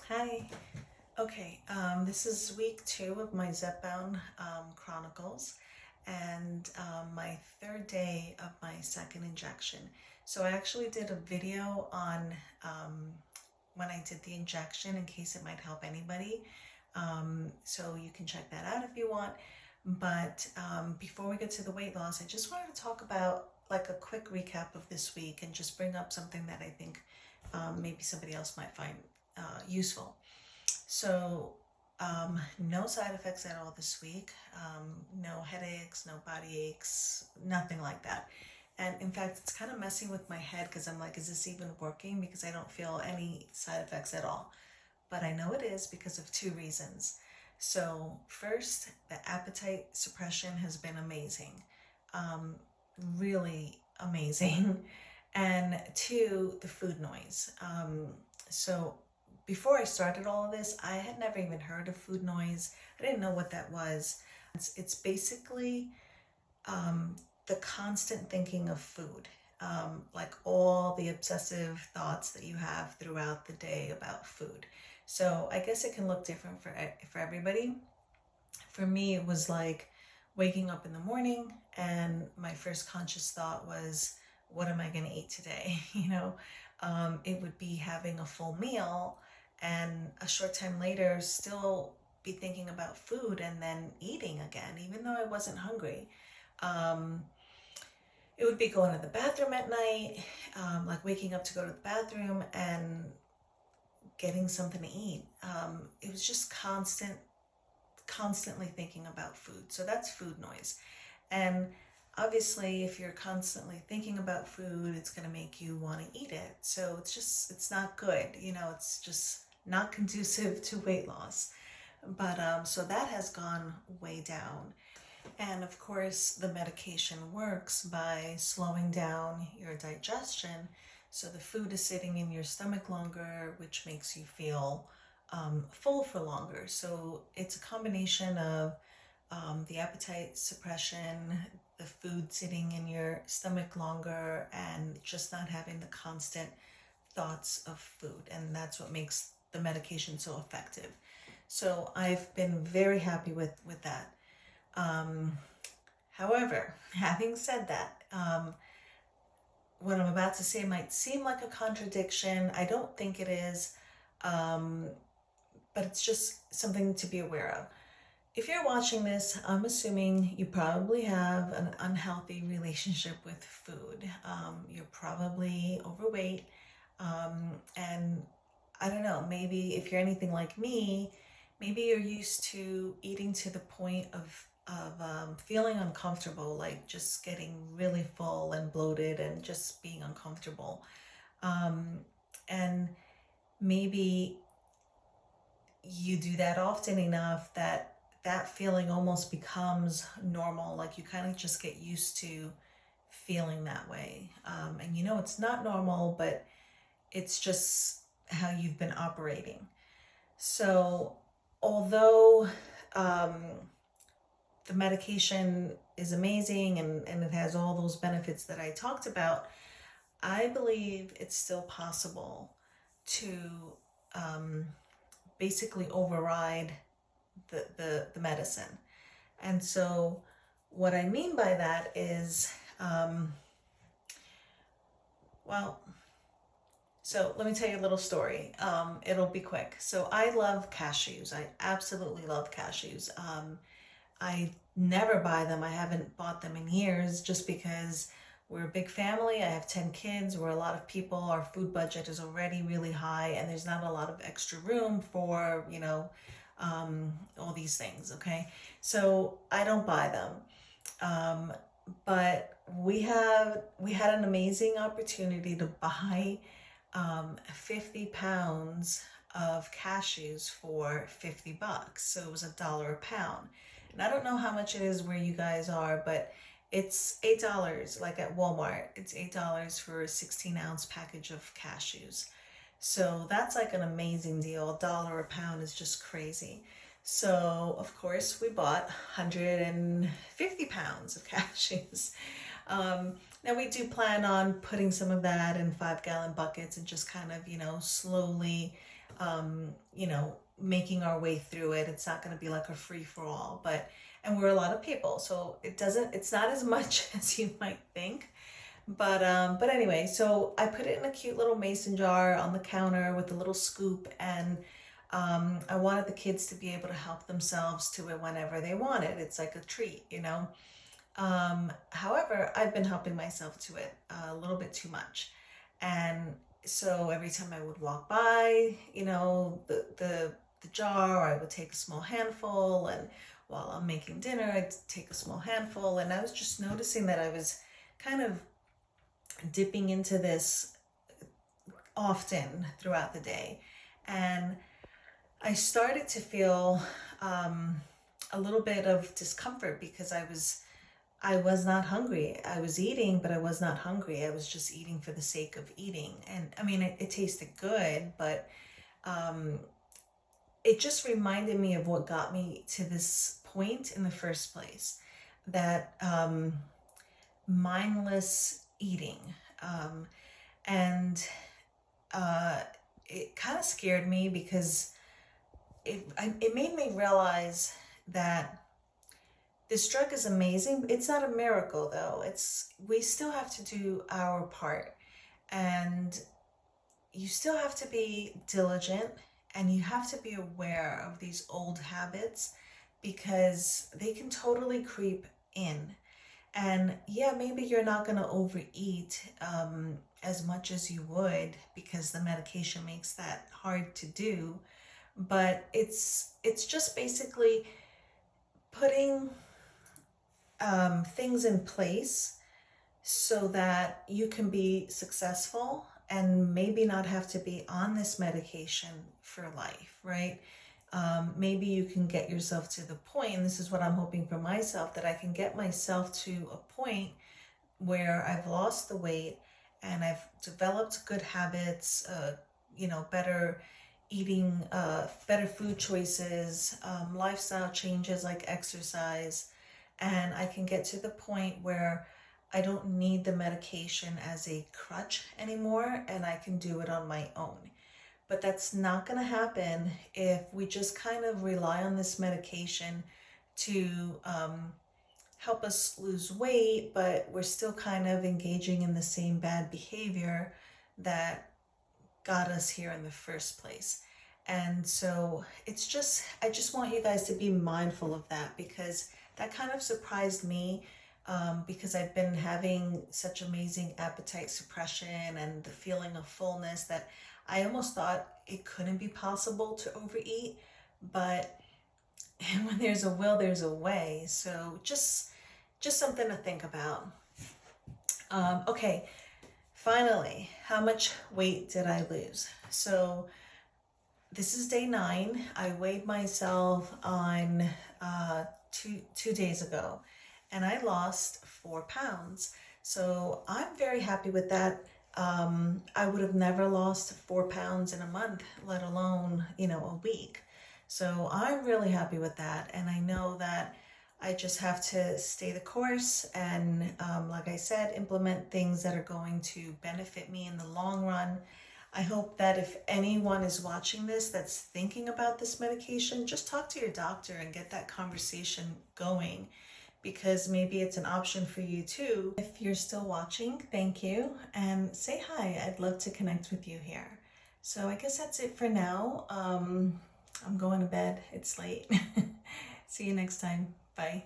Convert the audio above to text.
Hi. Okay, this is week 2 of my ZEPBOUND Chronicles and my third day of my second injection. So I actually did a video on when I did the injection in case it might help anybody. So you can check that out if you want. But before we get to the weight loss, I just wanted to talk about like a quick recap of this week and just bring up something that I think maybe somebody else might find useful. So, no side effects at all this week. No headaches, no body aches, nothing like that. And in fact, it's kind of messing with my head because I'm like, is this even working? Because I don't feel any side effects at all. But I know it is because of 2 reasons. So, first, the appetite suppression has been amazing. Um, really amazing. And 2, the food noise. So before I started all of this, I had never even heard of food noise. I didn't know what that was. It's basically the constant thinking of food, like all the obsessive thoughts that you have throughout the day about food. So I guess it can look different for everybody. For me, it was like waking up in the morning and my first conscious thought was, what am I going to eat today? It would be having a full meal and a short time later still be thinking about food and then eating again, even though I wasn't hungry. Um, it would be going to the bathroom at night, like waking up to go to the bathroom and getting something to eat. It was just constantly thinking about food. So that's food noise. And obviously, if you're constantly thinking about food, it's going to make you want to eat it. So it's not good. It's just not conducive to weight loss. But so that has gone way down. And of course, the medication works by slowing down your digestion. So the food is sitting in your stomach longer, which makes you feel full for longer. So it's a combination of the appetite suppression, the food sitting in your stomach longer, and just not having the constant thoughts of food. And that's what makes the medication so effective. So I've been very happy with that. However, having said that, what I'm about to say might seem like a contradiction. I don't think it is, but it's just something to be aware of. If you're watching this, I'm assuming you probably have an unhealthy relationship with food. You're probably overweight. And I don't know, maybe if you're anything like me, maybe you're used to eating to the point of feeling uncomfortable, like just getting really full and bloated and just being uncomfortable. And maybe you do that often enough that feeling almost becomes normal, like you kind of just get used to feeling that way. And it's not normal, but it's just how you've been operating. So although the medication is amazing and it has all those benefits that I talked about, I believe it's still possible to basically override the medicine. And so what I mean by that is, well, so let me tell you a little story. It'll be quick. So I love cashews. I absolutely love cashews. I never buy them. I haven't bought them in years just because we're a big family. I have 10 kids. We're a lot of people. Our food budget is already really high and there's not a lot of extra room for, all these things. Okay. So I don't buy them. But we had an amazing opportunity to buy 50 pounds of cashews for $50. So it was $1 a pound. And I don't know how much it is where you guys are, but it's $8, like at Walmart. It's $8 for a 16-ounce package of cashews. So that's like an amazing deal. $1 a pound is just crazy. So of course we bought 150 pounds of cashews. Now we do plan on putting some of that in 5-gallon buckets and just kind of, slowly you know, making our way through it. It's not going to be like a free for all, and we're a lot of people, so it's not as much as you might think. But anyway, so I put it in a cute little mason jar on the counter with a little scoop, and I wanted the kids to be able to help themselves to it whenever they want it. It's like a treat, you know. However, I've been helping myself to it a little bit too much. And so every time I would walk by, you know, the jar, I would take a small handful, and while I'm making dinner, I'd take a small handful, and I was just noticing that I was kind of dipping into this often throughout the day. And I started to feel a little bit of discomfort because I was not hungry. I was eating, but I was not hungry. I was just eating for the sake of eating. And I mean, it tasted good, but it just reminded me of what got me to this point in the first place, that mindless eating. And it kind of scared me because it made me realize that this drug is amazing. It's not a miracle though. We still have to do our part, and you still have to be diligent, and you have to be aware of these old habits because they can totally creep in. And yeah, maybe you're not going to overeat as much as you would because the medication makes that hard to do. But it's just basically putting things in place so that you can be successful and maybe not have to be on this medication for life, right? Maybe you can get yourself to the point, and this is what I'm hoping for myself, that I can get myself to a point where I've lost the weight and I've developed good habits, you know, better eating, better food choices, lifestyle changes like exercise, and I can get to the point where I don't need the medication as a crutch anymore, and I can do it on my own. But that's not going to happen if we just kind of rely on this medication to help us lose weight, but we're still kind of engaging in the same bad behavior that got us here in the first place. And so I just want you guys to be mindful of that, because that kind of surprised me, because I've been having such amazing appetite suppression and the feeling of fullness that I almost thought it couldn't be possible to overeat. But when there's a will, there's a way. So just something to think about. Okay, finally, how much weight did I lose? So this is day 9. I weighed myself on two days ago, and I lost 4 pounds. So I'm very happy with that. I would have never lost 4 pounds in a month, let alone, you know, a week. So I'm really happy with that. And I know that I just have to stay the course and, like I said, implement things that are going to benefit me in the long run. I hope that if anyone is watching this that's thinking about this medication, just talk to your doctor and get that conversation going, because maybe it's an option for you too. If you're still watching, thank you, and say hi. I'd love to connect with you here. So I guess that's it for now. I'm going to bed. It's late. See you next time. Bye.